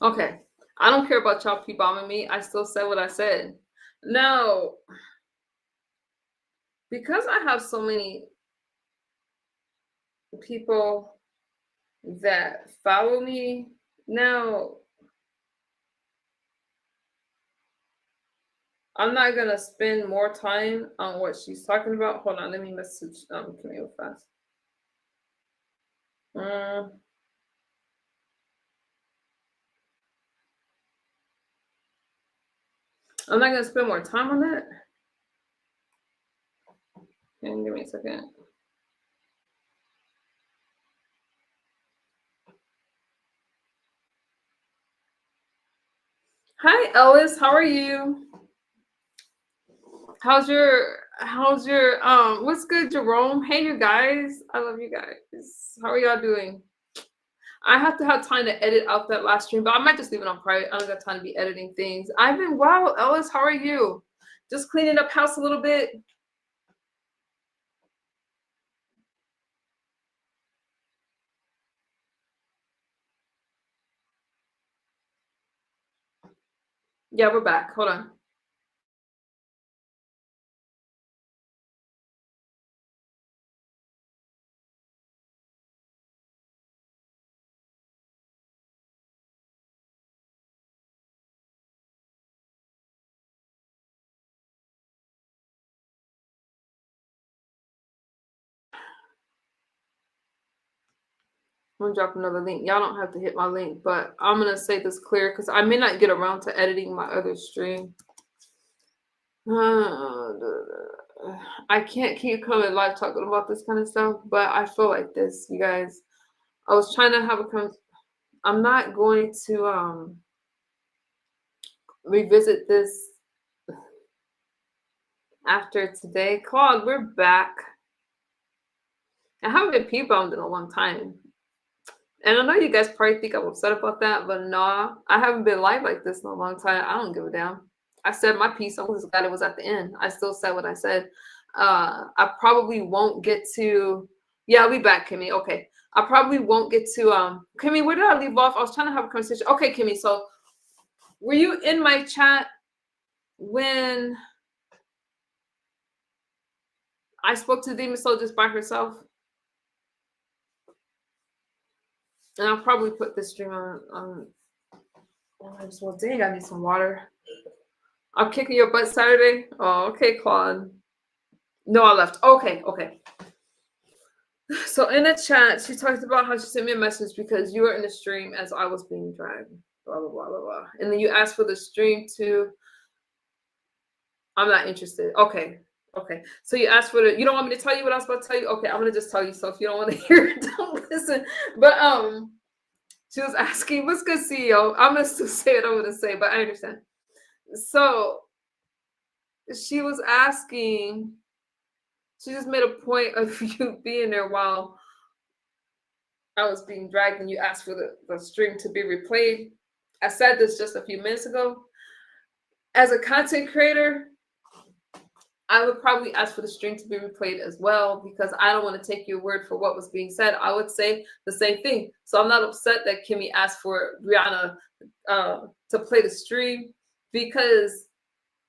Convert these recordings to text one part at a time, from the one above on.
Okay. I don't care about y'all P-bombing me. I still said what I said. Now, because I have so many people that follow me now, I'm not gonna spend more time on what she's talking about. Hold on, let me message Camille fast. Mm, I'm not gonna spend more time on that. And give me a second. Hi Ellis, how are you? How's your what's good, Jerome? Hey you guys. I love you guys. How are y'all doing? I have to have time to edit out that last stream, but I might just leave it on private. I don't got time to be editing things. I've been wow, Ellis, how are you? Just cleaning up house a little bit. Yeah, we're back. Hold on. I'm gonna drop another link. Y'all don't have to hit my link, but I'm gonna say this clear because I may not get around to editing my other stream. I can't keep coming live talking about this kind of stuff, but I feel like this, you guys. I was trying to have I'm not going to revisit this after today. Claude, we're back. I haven't been P-bombed in a long time. And I know you guys probably think I'm upset about that, but nah, I haven't been live like this in a long time. I don't give a damn. I said my piece. I was glad it was at the end. I still said what I said. I probably won't get to. Yeah, we back, Kimmy. Okay, I probably won't get to. Kimmy, where did I leave off? I was trying to have a conversation. Okay, Kimmy. So, were you in my chat when I spoke to Demon Soul just by herself? And I'll probably put this stream on. Well, dang, I need some water. I'm kicking your butt Saturday. Oh, okay, Claude. No, I left. Okay. So in the chat, she talked about how she sent me a message because you were in the stream as I was being dragged. Blah blah blah blah blah. And then you asked for the stream to. I'm not interested. Okay. So you asked for the. You don't want me to tell you what I was about to tell you. Okay, I'm gonna just tell you. So if you don't want to hear it, don't listen. But she was asking, "What's good, CEO?" I'm gonna still say what I'm gonna say, but I understand. So she was asking. She just made a point of you being there while I was being dragged and you asked for the stream to be replayed. I said this just a few minutes ago. As a content creator, I would probably ask for the stream to be replayed as well because I don't want to take your word for what was being said. I would say the same thing. So I'm not upset that Kimmy asked for Brianna to play the stream because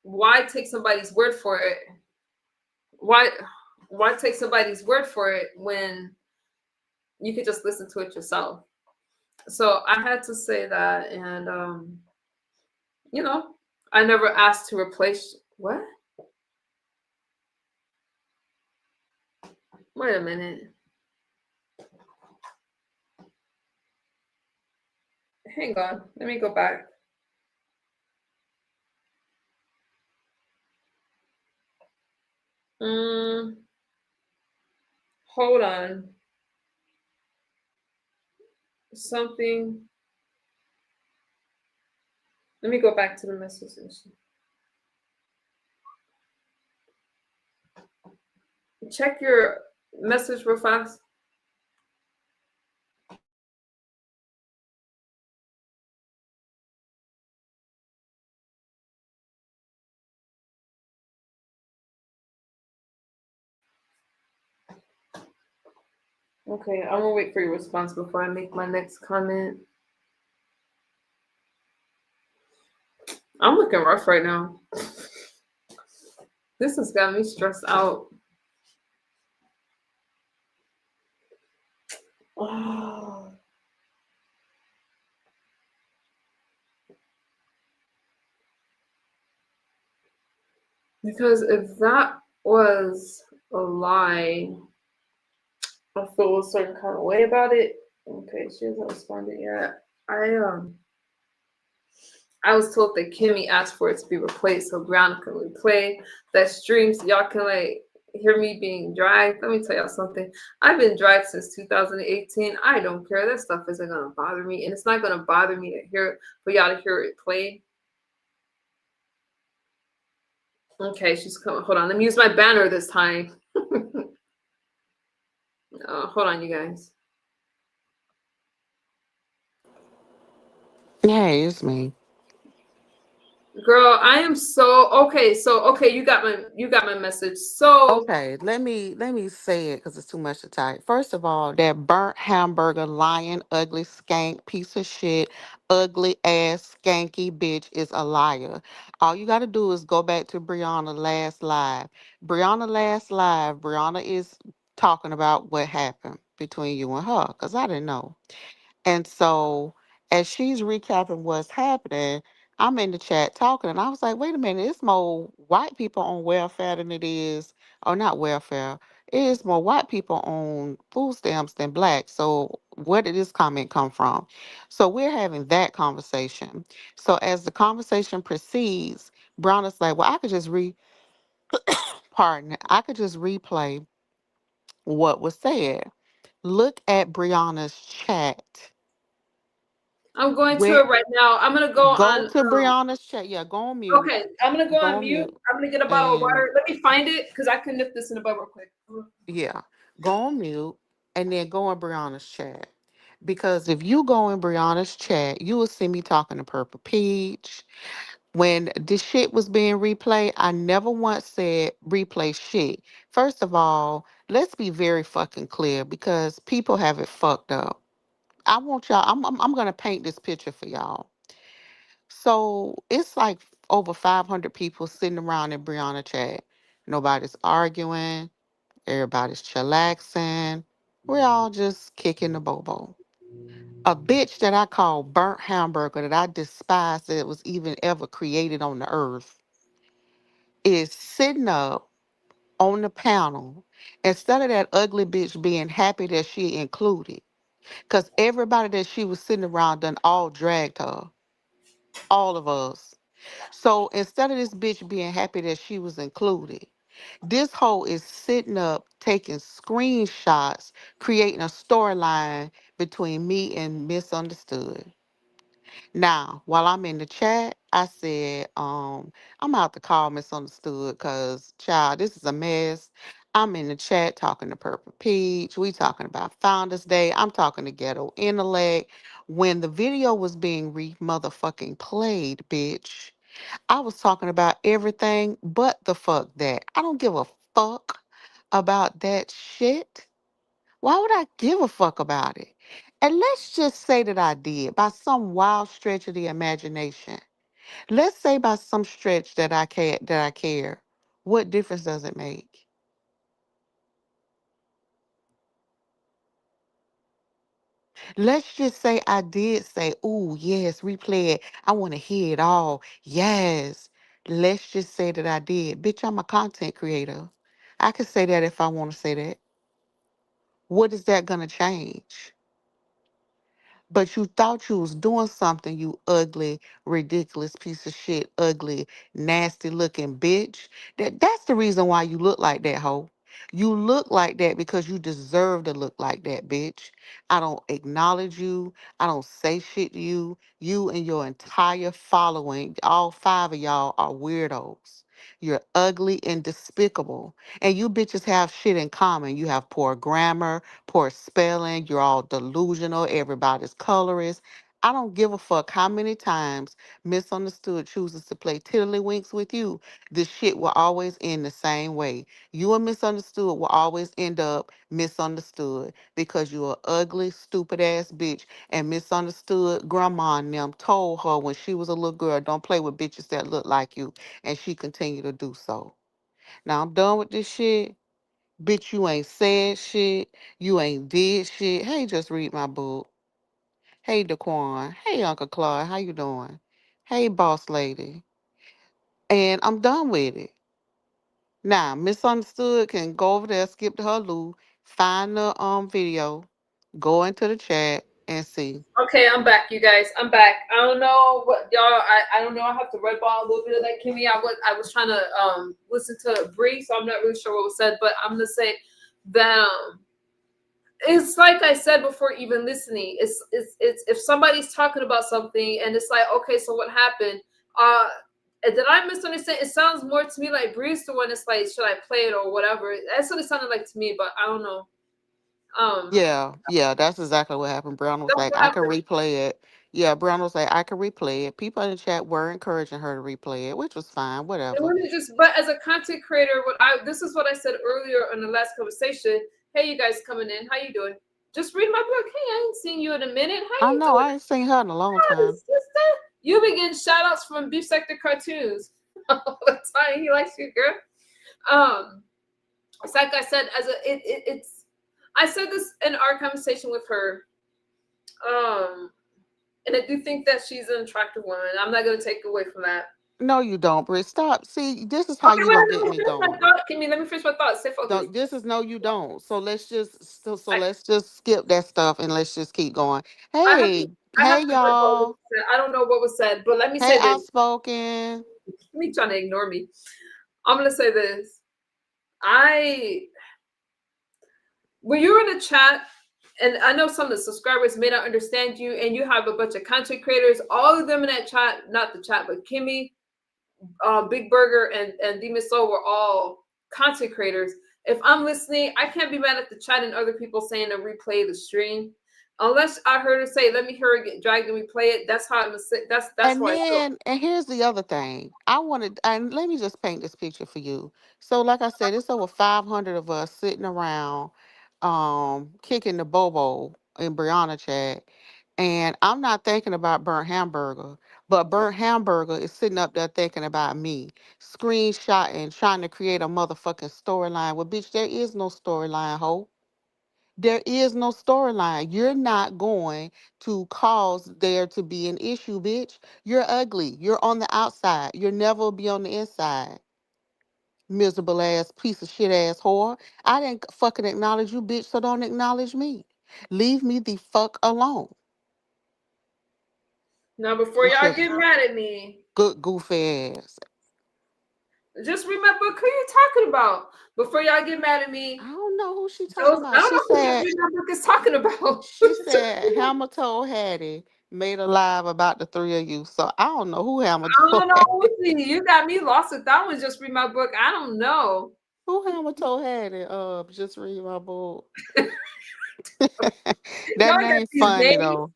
why take somebody's word for it? Why take somebody's word for it when you could just listen to it yourself? So I had to say that, and I never asked to replace what? Wait a minute. Hang on. Let me go back. Hold on. Something. Let me go back to the messages. Check your message real fast. Okay, I'm gonna wait for your response before I make my next comment. I'm looking rough right now. This has got me stressed out. Oh, because if that was a lie, I feel a certain kind of way about it. Okay, she hasn't responded yet. I was told that Kimmy asked for it to be replaced so Brown can replay that stream so y'all can like hear me being dragged. Let me tell y'all something. I've been dragged since 2018. I don't care. That stuff isn't gonna bother me, and it's not gonna bother me to hear for y'all to hear it played. Okay, she's coming. Hold on. Let me use my banner this time. Hold on, you guys. Hey, it's me. Girl, I am so okay. So okay, you got my message. So Okay, let me say it because it's too much to type. First of all, that burnt hamburger, lying, ugly skank, piece of shit, ugly ass skanky bitch is a liar. All you gotta do is go back to Brianna last live. Brianna last live. Brianna is talking about what happened between you and her because I didn't know. And so, as she's recapping what's happening, I'm in the chat talking, and I was like, wait a minute, it's more white people on welfare than it is, or not welfare. It is more white people on food stamps than black. So, where did this comment come from? So, we're having that conversation. So, as the conversation proceeds, Brown is like, well, I could just pardon, I could just replay what was said. Look at Brianna's chat. I'm going to Where it right now. I'm gonna go Go on. to Brianna's chat. Yeah, go on mute. Okay, I'm gonna go Go on on mute. mute. I'm gonna get a bottle of And water. Let me find it because I can nip this in the butt real quick. yeah, go on mute and then go in Brianna's chat. Because if you go in Brianna's chat, you will see me talking to Purple Peach. When this shit was being replayed, I never once said replay shit. First of all, let's be very fucking clear because people have it fucked up. I want y'all, I'm gonna paint this picture for y'all. So it's like over 500 people sitting around in Brianna chat. Nobody's arguing. Everybody's chillaxing. We're all just kicking the bobo. A bitch that I call burnt hamburger that I despise that it was even ever created on the earth is sitting up on the panel instead of that ugly bitch being happy that she included. Because everybody that she was sitting around done all dragged her. All of us. So instead of this bitch being happy that she was included, this hoe is sitting up taking screenshots, creating a storyline between me and Misunderstood. Now, while I'm in the chat, I said, I'm out to call Misunderstood because, child, this is a mess. I'm in the chat talking to Purple Peach. We talking about Founders Day. I'm talking to Ghetto Intellect. When the video was being motherfucking played, bitch, I was talking about everything but the fuck that. I don't give a fuck about that shit. Why would I give a fuck about it? And let's just say that I did by some wild stretch of the imagination. Let's say by some stretch that I care. What difference does it make? Let's just say I did say, "Ooh, yes, replay it. I want to hear it all." Yes. Let's just say that I did. Bitch, I'm a content creator. I can say that if I want to say that. What is that going to change? But you thought you was doing something, you ugly, ridiculous piece of shit, ugly, nasty looking bitch. That's the reason why you look like that, hoe. You look like that because you deserve to look like that, bitch. I don't acknowledge you. I don't say shit to you. You and your entire following, all five of y'all are weirdos. You're ugly and despicable. And you bitches have shit in common. You have poor grammar, poor spelling. You're all delusional. Everybody's colorist. I don't give a fuck how many times Misunderstood chooses to play tiddlywinks with you. The shit will always end the same way. You and Misunderstood will always end up misunderstood because you're an ugly, stupid ass bitch. And Misunderstood grandma and them told her when she was a little girl, don't play with bitches that look like you. And she continued to do so. Now I'm done with this shit. Bitch, you ain't said shit. You ain't did shit. Hey, just read my book. Hey, Daquan. Hey, Uncle Claude. How you doing? Hey, boss lady. And I'm done with it. Now, Misunderstood can go over there, skip to her loo, find the video, go into the chat, and see. Okay, I'm back, you guys. I'm back. I don't know what y'all. I don't know. I have to red ball a little bit of that, Kimmy. I was trying to listen to Bree, so I'm not really sure what was said. But I'm gonna say that it's like I said before, even listening. It's if somebody's talking about something and it's like, okay, so what happened? Uh, did I misunderstand? It sounds more to me like Bree's the one. It's like, should I play it or whatever? That's what it sounded like to me, but I don't know. Yeah, yeah, that's exactly what happened. Brown was That's like, what I can happened. replay it. Yeah, Brown was like, I can replay it. People in the chat were encouraging her to replay it, which was fine, And whatever. let me just, but as a content creator, this is what I said earlier in the last conversation. Hey, you guys coming in? How you doing? Just read my book. Hey, I ain't seen you in a minute. How I you know, doing? I ain't seen her in a long Hi, time. sister. You be getting shout outs from Beef Sector Cartoons all the time. He likes you, girl. Um, it's like I said, it's. I said this in our conversation with her. Um, and I do think that she's an attractive woman. I'm not gonna take away from that. No, you don't, Britt. Stop. See, this is how Okay, you wait, gonna let get me me finish my going. thought. Can you let me finish my thought? Stay focused. Don't this is no you don't. So so I, let's just skip that stuff and let's just keep going. I have to Hey, I have hey to recall what y'all. was said. I don't know what was said, but let me Hey say this. outspoken. Me trying to ignore me. I'm gonna say this. I when you're in a chat, and I know some of the subscribers may not understand you, and you have a bunch of content creators, all of them in that chat, not the chat, but Kimmy, Big Burger, and Demon Soul were all content creators. If I'm listening, I can't be mad at the chat and other people saying to replay the stream. Unless I heard her say, "Let me hear it get dragged and replay it." That's how I'm gonna say. That's And how I feel. then, and here's the other thing. I wanted, and let me just paint this picture for you. So, like I said, it's over 500 of us sitting around, kicking the bobo in Brianna chat. And I'm not thinking about burnt hamburger, but burnt hamburger is sitting up there thinking about me, screenshotting, trying to create a motherfucking storyline. Well, bitch, there is no storyline, ho. There is no storyline. You're not going to cause there to be an issue, bitch. You're ugly. You're on the outside. You'll never be on the inside. Miserable ass piece of shit ass whore. I didn't fucking acknowledge you, bitch, so don't acknowledge me. Leave me the fuck alone. Now, before With y'all your get mad at me, good goofy ass. just remember who you talking about. Before y'all get mad at I me, don't know who she talking Joe's, I about. don't know who just read my book is talking about. She said Hammer told Hattie made a live about the three of you. So I don't know who Hammer I told don't know. See, you got me lost if that was just read my book. I don't know. Who Hammer told Hattie, just read my book. That Y'all got name these funny names. though.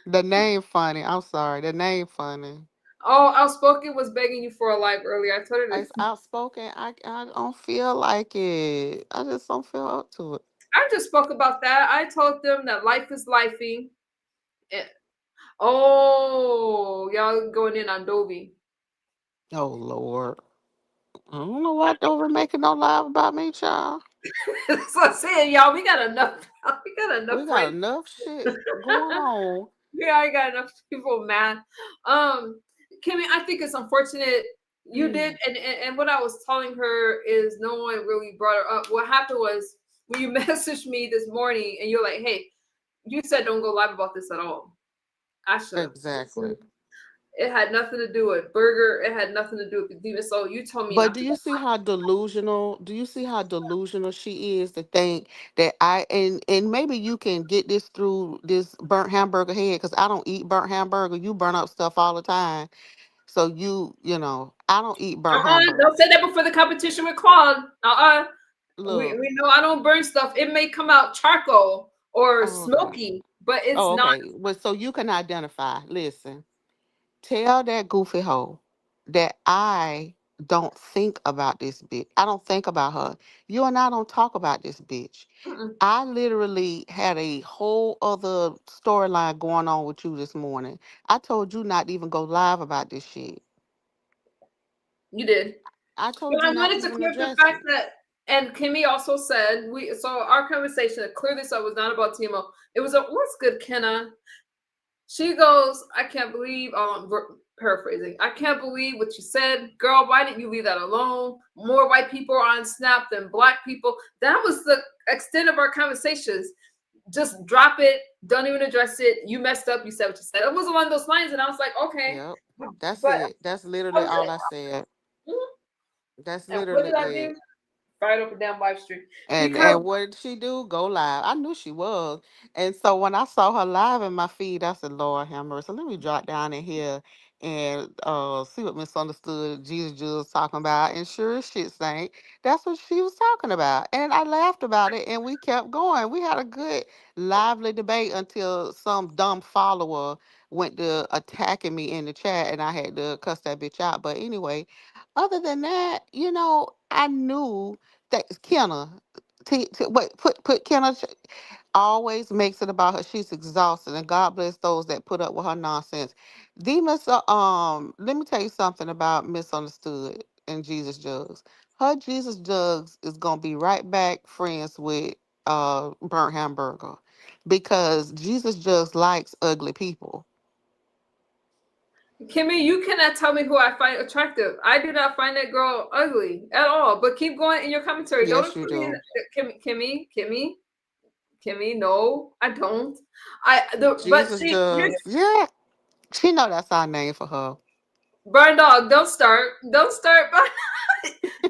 The name funny. I'm sorry. The name funny. Oh, Outspoken was begging you for a live earlier. I told her to. It's outspoken. I don't feel like it. I just don't feel up to it. I just spoke about that. I told them that life is lifing. Eh, Oh, y'all going in on Dovey. Oh Lord. I don't know why Dover making no live about me, child. That's what I'm saying, y'all. We got enough. We got enough We got friends. enough shit going on. We already got enough people mad. Um, Kimmy, I think it's unfortunate you did, and what I was telling her is no one really brought her up. What happened was when you messaged me this morning and you're like, "Hey, you said don't go live about this at all." I should have Exactly. listened. It had nothing to do with Burger. It had nothing to do with the demon. So you told me But not do to you go. see how delusional? Do you see how delusional she is to think that and maybe you can get this through this burnt hamburger head because I don't eat burnt hamburger. You burn up stuff all the time, so I don't eat burnt hamburger. Don't say that before the competition with Claude. We Look, know I don't burn stuff. It may come out charcoal or okay, smoky. but it's Oh, not. okay. Well, so you can identify. Listen, tell that goofy hoe that I don't think about this bitch. I don't think about her. You and I don't talk about this bitch. Mm-mm. I literally had a whole other storyline going on with you this morning. I told you not to even go live about this shit. You did. I But told you I not to wanted to even clear up the address fact it. that, and Kimmy also said, so our conversation to clear this up was not about TMO. It was a, what's good, Kenna? She goes, I can't believe, paraphrasing, I can't believe what you said. Girl, why didn't you leave that alone? More white people are on Snap than black people. That was the extent of our conversations. Just drop it. Don't even address it. You messed up. You said what you said. It was along those lines. And I was like, okay. Yep. That's But it. That's that literally was all it. I said. Mhm. That's And what literally did I do? it. Fired up a damn live stream. Because And what did she do? Go live. I knew she was. And so when I saw her live in my feed, I said, Lord have mercy. Let me drop down in here and see what Misunderstood Jesus was talking about. And sure as shit, Saint, that's what she was talking about. And I laughed about it and we kept going. We had a good, lively debate until some dumb follower went to attacking me in the chat and I had to cuss that bitch out. But anyway, other than that, I knew that Kenna. Wait, put Kenna always makes it about her. She's exhausted, and God bless those that put up with her nonsense. Let me tell you something about Misunderstood and Jesus Jugs. Her Jesus Jugs is gonna be right back friends with Burnt Hamburger because Jesus Jugs likes ugly people. Kimmy, you cannot tell me who I find attractive. I do not find that girl ugly at all. But keep going in your commentary. Don't Yes, you include me in do. Kimmy. No, I don't. But Jesus see, here's Jugs. Yeah, she know that's our name for her. Burn Dog. Don't start. Don't start.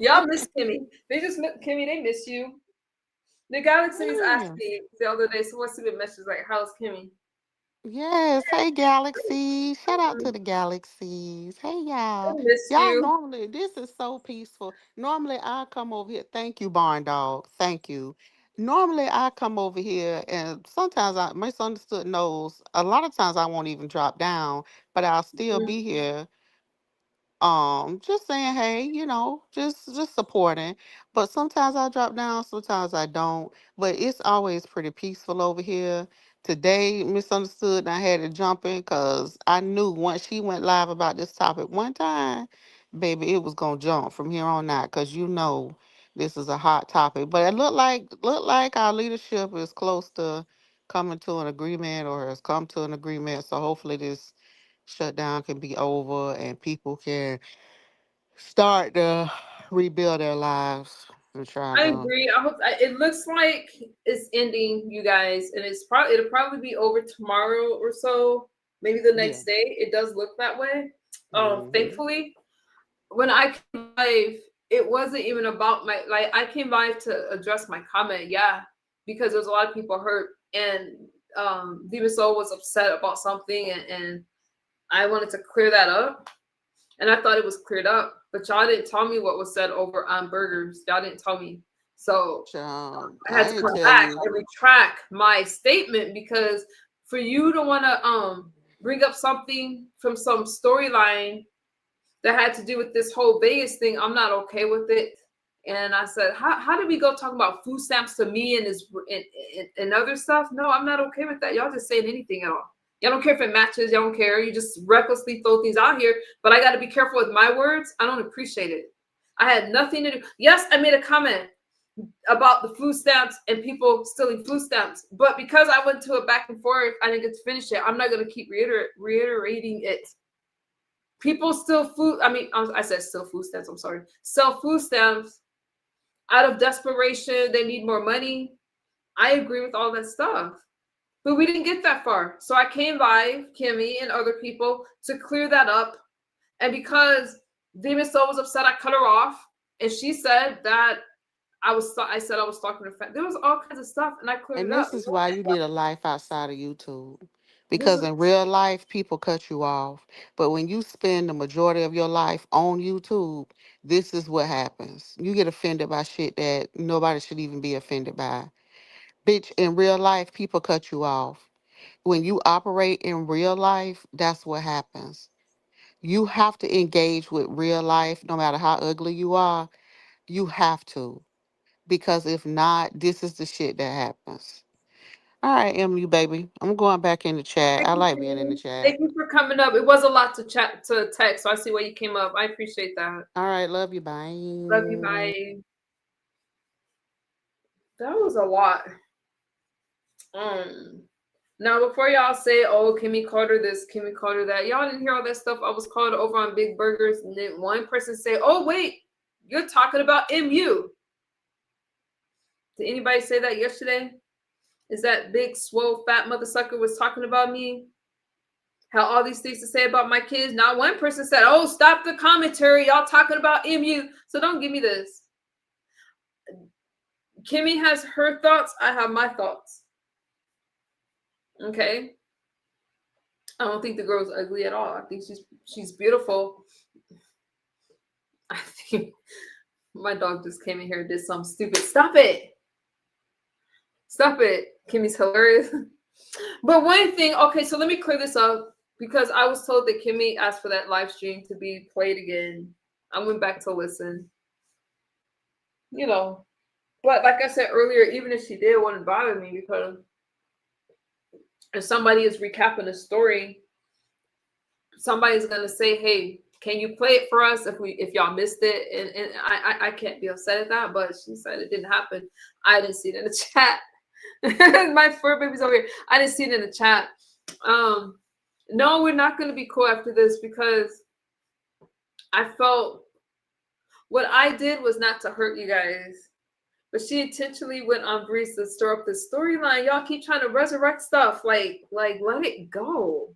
Y'all miss Kimmy. Kimmy. They miss you. The Galaxies asked Yeah. me the other day. So what's the message like? How's Kimmy? Yes. Hey, Galaxy. Shout out to the Galaxies. Hey, I y'all. miss Y'all, you. normally, this is so peaceful. Normally, I come over here. Thank you, Barn Dog. Thank you. Normally, I come over here, and sometimes I misunderstood knows. A lot of times, I won't even drop down, but I'll still Mhm. be here just saying hey, just supporting. But sometimes I drop down, sometimes I don't, but it's always pretty peaceful over here. Today Misunderstood and I had to jump in because I knew once she went live about this topic one time, baby, it was gonna jump from here on out because this is a hot topic. But it looked like our leadership is close to coming to an agreement or has come to an agreement, so hopefully this shutdown can be over and people can start to rebuild their lives and try I to. agree. It looks like it's ending, you guys, and it'll probably be over tomorrow or so, maybe the Yeah. next day. It does look that way. Hmm. Thankfully, when I came live, it wasn't even about my like. I came live to address my comment, yeah, because there's a lot of people hurt, and Demon Soul was upset about something, and I wanted to clear that up. And I thought it was cleared up, but y'all didn't tell me what was said over on burgers. Y'all didn't tell me. So I had I to ain't come tell back you. and retract my statement because for you to want to bring up something from some storyline that had to do with this whole Vegas thing, I'm not okay with it. And I said, how did we go talking about food stamps to me and this and other stuff? No, I'm not okay with that. Y'all just saying anything at all. Y'all don't care if it matches. Y'all don't care. You just recklessly throw things out here. But I got to be careful with my words. I don't appreciate it. I had nothing to do. Yes, I made a comment about the food stamps and people stealing food stamps. But because I went to a back and forth, I didn't get to finish it. I'm not going to keep reiterating it. People steal food. I mean, I said steal food stamps. I'm sorry. Sell food stamps out of desperation. They need more money. I agree with all that stuff. But we didn't get that far. So I came by Kimmy and other people to clear that up. And because Demon Soul was upset, I cut her off. And she said that I said I was stalking her. There was all kinds of stuff, and I cleared And it up. this is why you need a life outside of YouTube. This Because is in real life, people cut you off. But when you spend the majority of your life on YouTube, this is what happens. You get offended by shit that nobody should even be offended by. Bitch, in real life, people cut you off. When you operate in real life, that's what happens. You have to engage with real life, no matter how ugly you are. You have to. Because if not, this is the shit that happens. All right, MU baby. I'm going back in the chat. Thank I you, like being in the Kimmy. chat. Thank you for coming up. It was a lot to chat to text, so I see why you came up. I appreciate that. All right, love you. Love you. Bye. Bye. That was a lot. Now before y'all say, "Oh, Kimmy called her this, Kimmy called her that," y'all didn't hear all that stuff. I was called over on Big Burgers, and then one person say, "Oh wait, you're talking about MU." Did anybody say that yesterday? Is that big, swole, fat mother sucker was talking about me? How all these things to say about my kids? Not one person said, "Oh, stop the commentary. Y'all talking about MU." So don't give me this. Kimmy has her thoughts. I have my thoughts. Okay. I don't think the girl's ugly at all. I think she's beautiful. I think my dog just came in here and did something stupid. Stop it. Stop it. Kimmy's hilarious. But one thing, okay, so let me clear this up because I was told that Kimmy asked for that live stream to be played again. I went back to listen. You know, but like I said earlier, even if she did, it wouldn't bother me because if somebody is recapping a story, somebody's gonna say, "Hey, can you play it for us if y'all missed it?" And I can't be upset at that, but she said it didn't happen. I didn't see it in the chat. My fur baby's over here. I didn't see it in the chat. No, we're not gonna be cool after this because I felt what I did was not to hurt you guys. But she intentionally went on Breeze to stir up the storyline. Y'all keep trying to resurrect stuff. Like, let it go.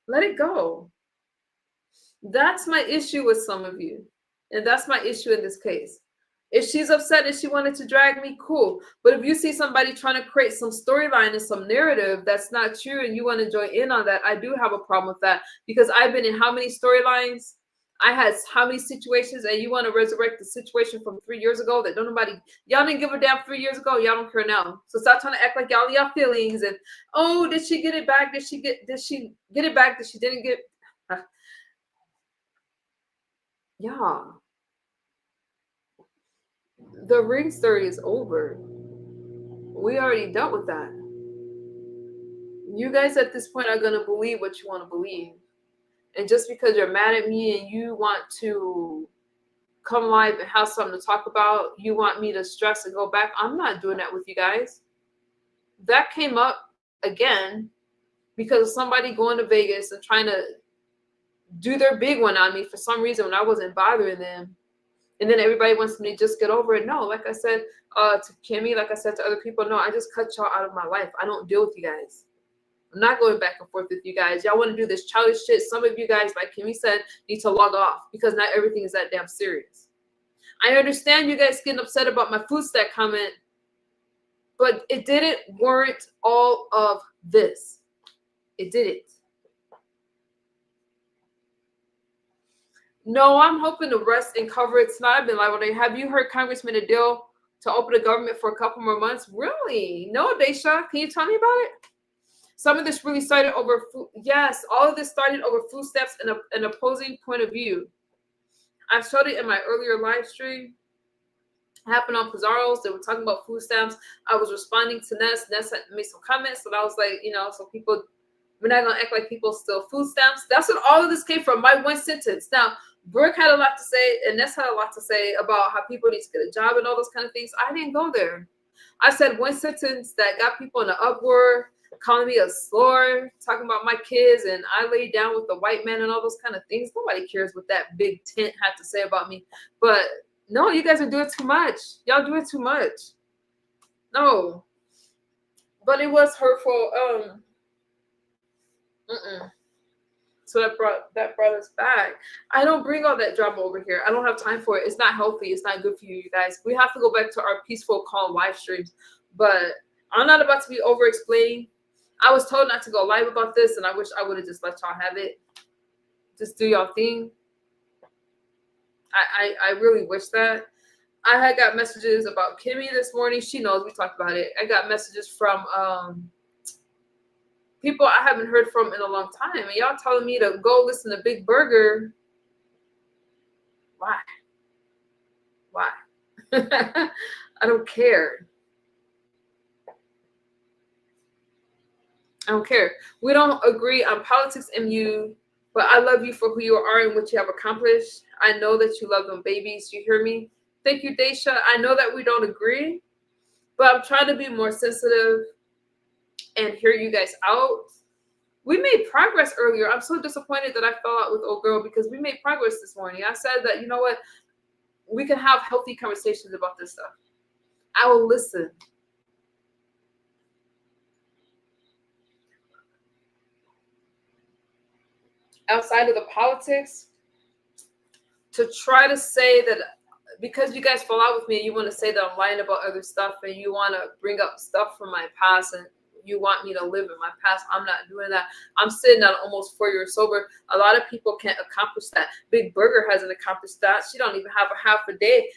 Let it go. That's my issue with some of you. And that's my issue in this case. If she's upset and she wanted to drag me, cool. But if you see somebody trying to create some storyline and some narrative that's not true and you want to join in on that, I do have a problem with that because I've been in how many storylines? I had how many situations and you want to resurrect the situation from 3 years ago that don't nobody, y'all didn't give a damn 3 years ago. Y'all don't care now. So stop trying to act like y'all feelings and, oh, did she get it back? Did she get it back? Did she didn't get, yeah. The ring story is over. We already dealt with that. You guys at this point are going to believe what you want to believe. And just because you're mad at me and you want to come live and have something to talk about, you want me to stress and go back, I'm not doing that with you guys. That came up again because of somebody going to Vegas and trying to do their big one on me for some reason when I wasn't bothering them. And then everybody wants me to just get over it. No, like I said to Kimmy, like I said to other people, no, I just cut y'all out of my life. I don't deal with you guys. I'm not going back and forth with you guys. Y'all want to do this childish shit. Some of you guys, like Kimmy said, need to log off because not everything is that damn serious. I understand you guys getting upset about my food stack comment, but it didn't warrant all of this. It didn't. No, I'm hoping to rest and cover it tonight. I've been live all day. Have you heard Congress made a deal to open the government for a couple more months? Really? No, Daisha. Can you tell me about it? Some of this really started over food. Yes, all of this started over food stamps and an opposing point of view. I showed it in my earlier live stream. It happened on Pizarro's. They were talking about food stamps. I was responding to Ness. Ness made some comments, and I was like, so people, we're not gonna act like people steal food stamps. That's what all of this came from. My one sentence. Now, Brooke had a lot to say, and Ness had a lot to say about how people need to get a job and all those kind of things. I didn't go there. I said one sentence that got people in an uproar, calling me a slur, talking about my kids, and I laid down with the white man and all those kind of things. Nobody cares what that big tent had to say about me. But no, you guys are doing too much. Y'all doing too much. No. But it was hurtful. So that brought us back. I don't bring all that drama over here. I don't have time for it. It's not healthy. It's not good for you guys. We have to go back to our peaceful, calm live streams. But I'm not about to be over explaining. I was told not to go live about this, and I wish I would have just let y'all have it. Just do y'all thing. I really wish that. I had got messages about Kimmy this morning. She knows we talked about it. I got messages from people I haven't heard from in a long time, and y'all telling me to go listen to Big Burger. Why? Why? I don't care. I don't care. We don't agree on politics, MU, but I love you for who you are and what you have accomplished. I know that you love them babies. You hear me? Thank you, Daisha. I know that we don't agree, but I'm trying to be more sensitive and hear you guys out. We made progress earlier. I'm so disappointed that I fell out with old girl because we made progress this morning. I said that, you know what? We can have healthy conversations about this stuff. I will listen. Outside of the politics, to try to say that because you guys fall out with me, you want to say that I'm lying about other stuff and you want to bring up stuff from my past and you want me to live in my past. I'm not doing that. I'm sitting at almost 4 years sober. A lot of people can't accomplish that. Big Burger hasn't accomplished that. She don't even have a half a day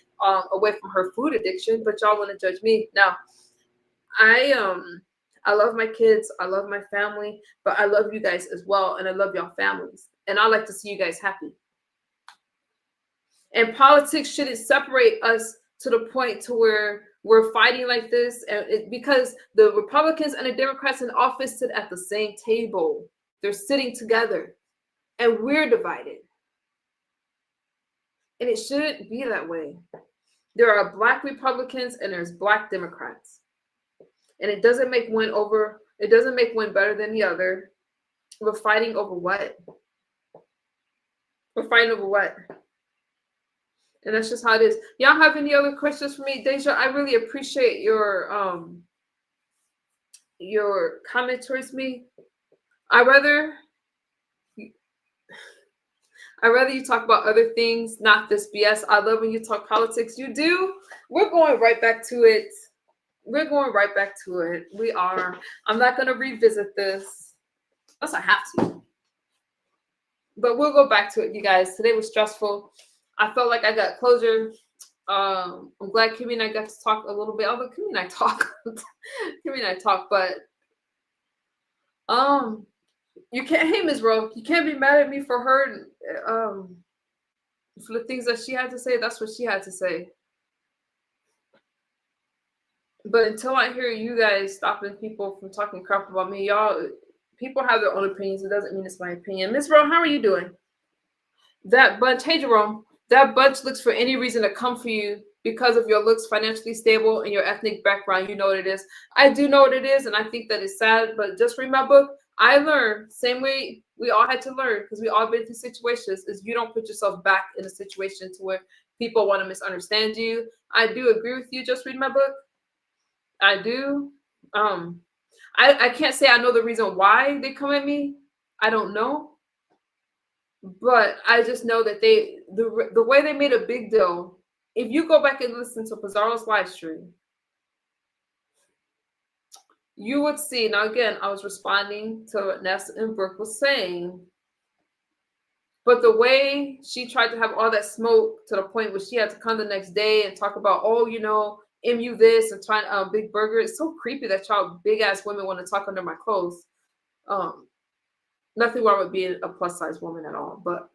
away from her food addiction, but y'all want to judge me. Now, I love my kids. I love my family, but I love you guys as well. And I love y'all families. And I like to see you guys happy. And politics shouldn't separate us to the point to where we're fighting like this, and because the Republicans and the Democrats in office sit at the same table. They're sitting together, and we're divided. And it shouldn't be that way. There are Black Republicans and there's Black Democrats, and it doesn't make one better than the other. We're fighting over what? We're fighting over what? And that's just how it is. Y'all have any other questions for me? Deja, I really appreciate your comment towards me. I'd rather you talk about other things, not this BS. I love when you talk politics. You do. We're going right back to it. We're going right back to it. We are. I'm not going to revisit this unless I have to. But we'll go back to it, you guys. Today was stressful. I felt like I got closure. I'm glad Kimmy and I got to talk a little bit. Although Kimmy and I talk, but you can't. Hey, Ms. Rowe, you can't be mad at me for her. For the things that she had to say, that's what she had to say. But until I hear you guys stopping people from talking crap about me, people have their own opinions. It doesn't mean it's my opinion. Ms. Rowe, how are you doing? That bunch, hey Jerome, that bunch looks for any reason to come for you because of your looks, financially stable, and your ethnic background. You know what it is. I do know what it is, and I think that it's sad, but just read my book. I learned, same way we all had to learn, because we all been through situations, is you don't put yourself back in a situation to where people want to misunderstand you. I do agree with you. Just read my book. I do. I can't say I know the reason why they come at me. I don't know. But I just know that the way they made a big deal, if you go back and listen to Pizarro's live stream, you would see. Now, again, I was responding to what Ness and Brooke was saying, but the way she tried to have all that smoke to the point where she had to come the next day and talk about, MU this and trying Big Burger. It's so creepy that y'all big ass women want to talk under my clothes. Nothing wrong with being a plus size woman at all, but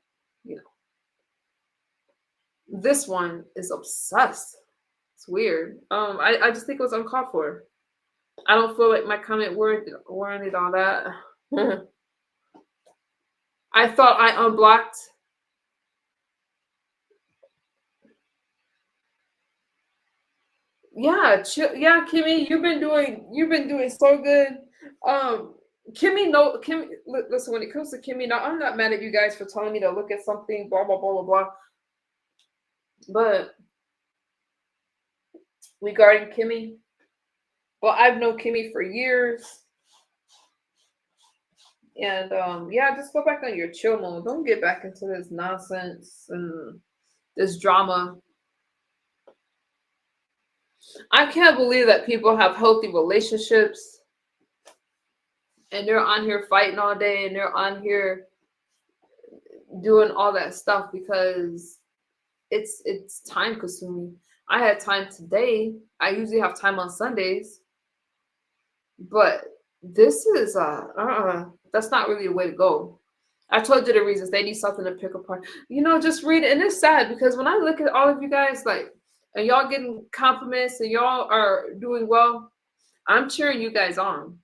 this one is obsessed. It's weird. I just think it was uncalled for. I don't feel like my comment warranted all that. I thought I unblocked. Yeah, Kimmy, you've been doing so good. Kimmy, listen, when it comes to Kimmy, now I'm not mad at you guys for telling me to look at something, blah, blah, blah, blah, blah. But regarding Kimmy, well, I've known Kimmy for years. And just go back on your chill mode. Don't get back into this nonsense and this drama. I can't believe that people have healthy relationships and they're on here fighting all day and they're on here doing all that stuff because it's time consuming. I had time today. I usually have time on Sundays, but This is that's not really a way to go. I told you the reasons. They need something to pick apart. Just read it. And it's sad because when I look at all of you guys, like, and y'all getting compliments and y'all are doing well, I'm cheering you guys on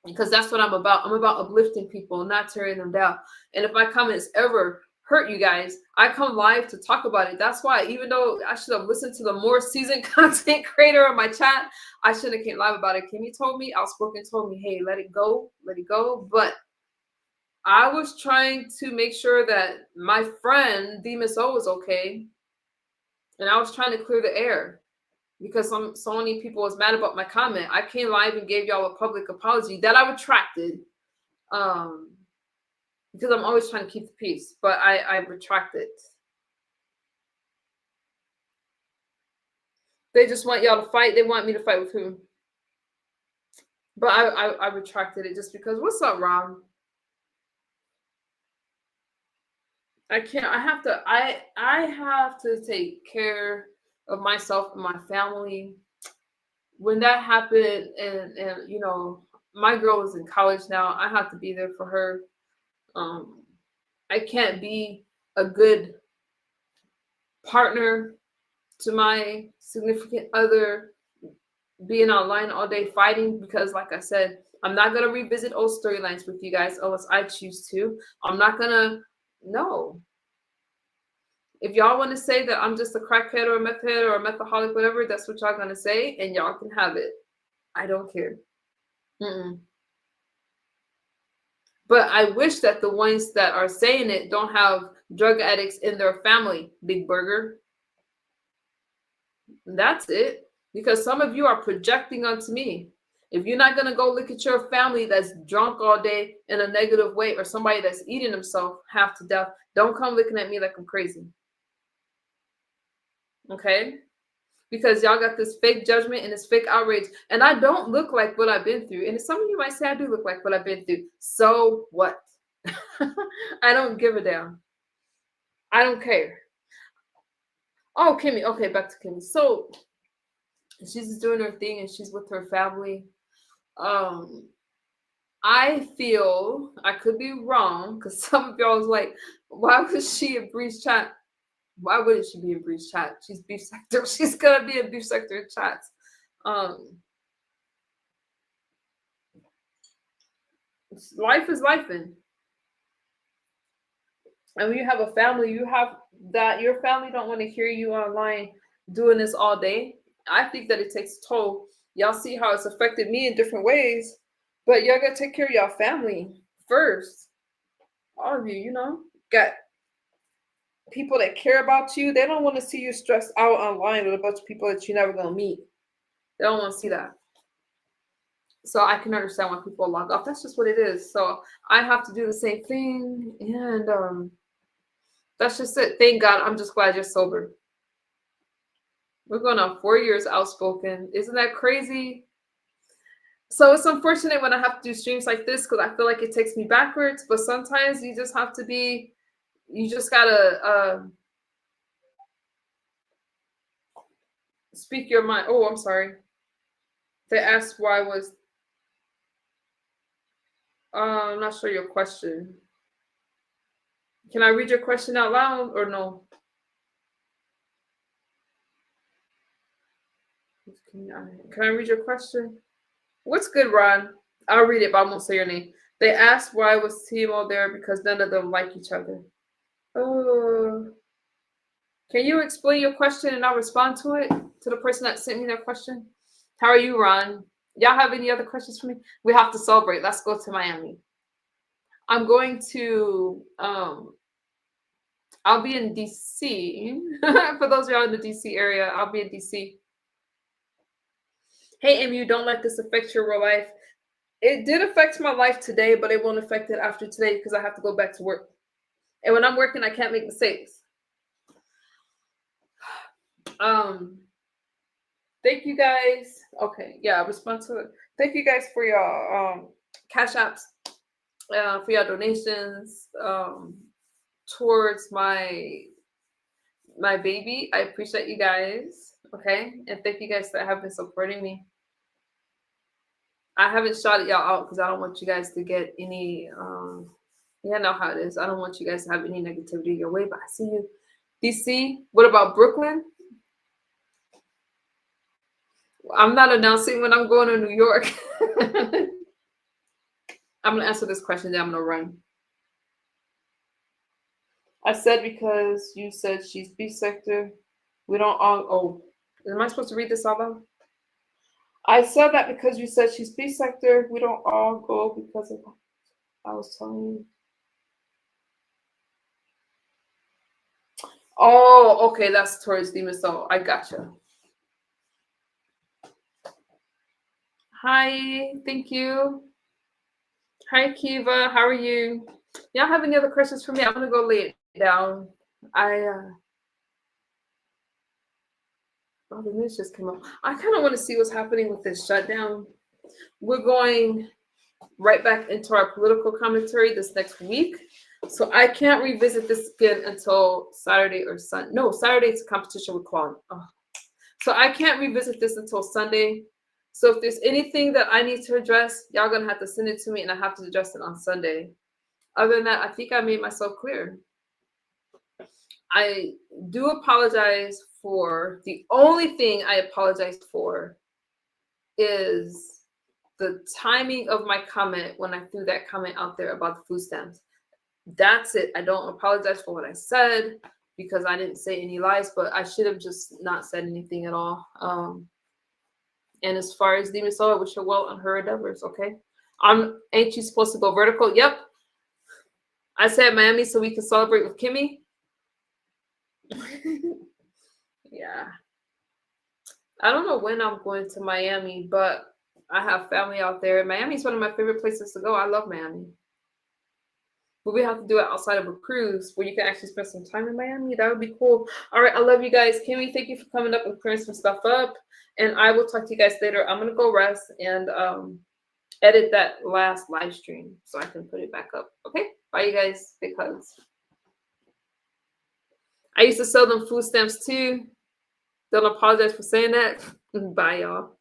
because that's what I'm about. I'm about uplifting people, not tearing them down. And if my comments ever hurt you guys, I come live to talk about it. That's why, even though I should have listened to the more seasoned content creator on my chat, I shouldn't have came live about it. Kimmy told me, outspoken told me, hey, let it go, let it go. But I was trying to make sure that my friend Demus O was okay, and I was trying to clear the air because so many people was mad about my comment. I came live and gave y'all a public apology that I retracted, um, because I'm always trying to keep the peace, but I retracted. They just want y'all to fight. They want me to fight with who? But I retracted it just because. What's up, Rob? I can't. I have to. I have to take care of myself and my family. When that happened, and my girl is in college now. I have to be there for her. Um, I can't be a good partner to my significant other being online all day fighting because, like I said, I'm not gonna revisit old storylines with you guys unless I choose to. I'm not gonna. No. If y'all want to say that I'm just a crackhead or a meth head or a methaholic, whatever, that's what y'all gonna say, and y'all can have it. I don't care. Mm-mm. But I wish that the ones that are saying it don't have drug addicts in their family, Big Burger. That's it. Because some of you are projecting onto me. If you're not going to go look at your family that's drunk all day in a negative way or somebody that's eating themselves half to death, don't come looking at me like I'm crazy. Okay? Because y'all got this fake judgment and this fake outrage. And I don't look like what I've been through. And some of you might say I do look like what I've been through. So what? I don't give a damn. I don't care. Oh, Kimmy. Okay, back to Kimmy. So she's just doing her thing and she's with her family. Um, I feel I could be wrong because some of y'all was like, why was she in Bree's chat? Why wouldn't she be in Bree's chat? She's beef sector. She's gonna be in beef sector chats. Um, life is life, and when you have a family, you have that your family don't want to hear you online doing this all day. I think that it takes a toll. Y'all see how it's affected me in different ways, but y'all gotta take care of y'all family first. All of you, got people that care about you. They don't want to see you stressed out online with a bunch of people that you're never gonna meet. They don't want to see that. So I can understand why people log off. That's just what it is. So I have to do the same thing, and that's just it. Thank God. I'm just glad you're sober. We're going on 4 years outspoken. Isn't that crazy? So it's unfortunate when I have to do streams like this because I feel like it takes me backwards. But sometimes you just have to be. You just gotta speak your mind. Oh, I'm sorry. They asked why was. I'm not sure your question. Can I read your question out loud or no? Can I read your question? What's good, Ron? I'll read it, but I won't say your name. They asked why was Timo there because none of them like each other. Can you explain your question and I'll respond to it to the person that sent me that question? How are you, Ron? Y'all have any other questions for me? We have to celebrate. Let's go to Miami. I'm going to I'll be in DC. For those of y'all in the DC area, I'll be in DC. Hey, Amy, you don't let this affect your real life. It did affect my life today, but it won't affect it after today because I have to go back to work. And when I'm working, I can't make mistakes. Thank you guys. Okay, yeah, respond to it. Thank you guys for your cash apps, for your donations towards my baby. I appreciate you guys. Okay, and thank you guys that have been supporting me. I haven't shouted y'all out because I don't want you guys to get any yeah, I know how it is. I don't want you guys to have any negativity your way, but I see you. DC, what about Brooklyn? I'm not announcing when I'm going to New York. I'm gonna answer this question, then I'm gonna run. I said because you said she's B sector. We don't all. Oh, am I supposed to read this out loud? I said that because you said she's B sector. We don't all go because of. I was telling you. Oh, okay, that's towards Demon Soul. I gotcha. Hi, thank you. Hi, Kiva. How are you? Y'all have any other questions for me? I'm gonna go lay it down. Oh, the news just came up. I kind of want to see what's happening with this shutdown. We're going right back into our political commentary this next week. So I can't revisit this again until Saturday or Sunday. No, Saturday it's a competition with Quan. Oh. So I can't revisit this until Sunday. So if there's anything that I need to address, y'all gonna have to send it to me and I have to address it on Sunday. Other than that, I think I made myself clear. I do apologize for, the only thing I apologize for is the timing of my comment when I threw that comment out there about the food stamps. That's it. I don't apologize for what I said because I didn't say any lies, but I should have just not said anything at all. And as far as Demon Soul, I wish her well on her endeavors, okay? Ain't you supposed to go vertical? Yep. I said Miami so we can celebrate with Kimmy. Yeah. I don't know when I'm going to Miami, but I have family out there. Miami's one of my favorite places to go. I love Miami. But we have to do it outside of a cruise where you can actually spend some time in Miami. That would be cool. All right, I love you guys. Kimmy, thank you for coming up and clearing some stuff up. And I will talk to you guys later. I'm going to go rest and edit that last live stream so I can put it back up. Okay? Bye, you guys. Big hugs. I used to sell them food stamps too. Don't apologize for saying that. Bye, y'all.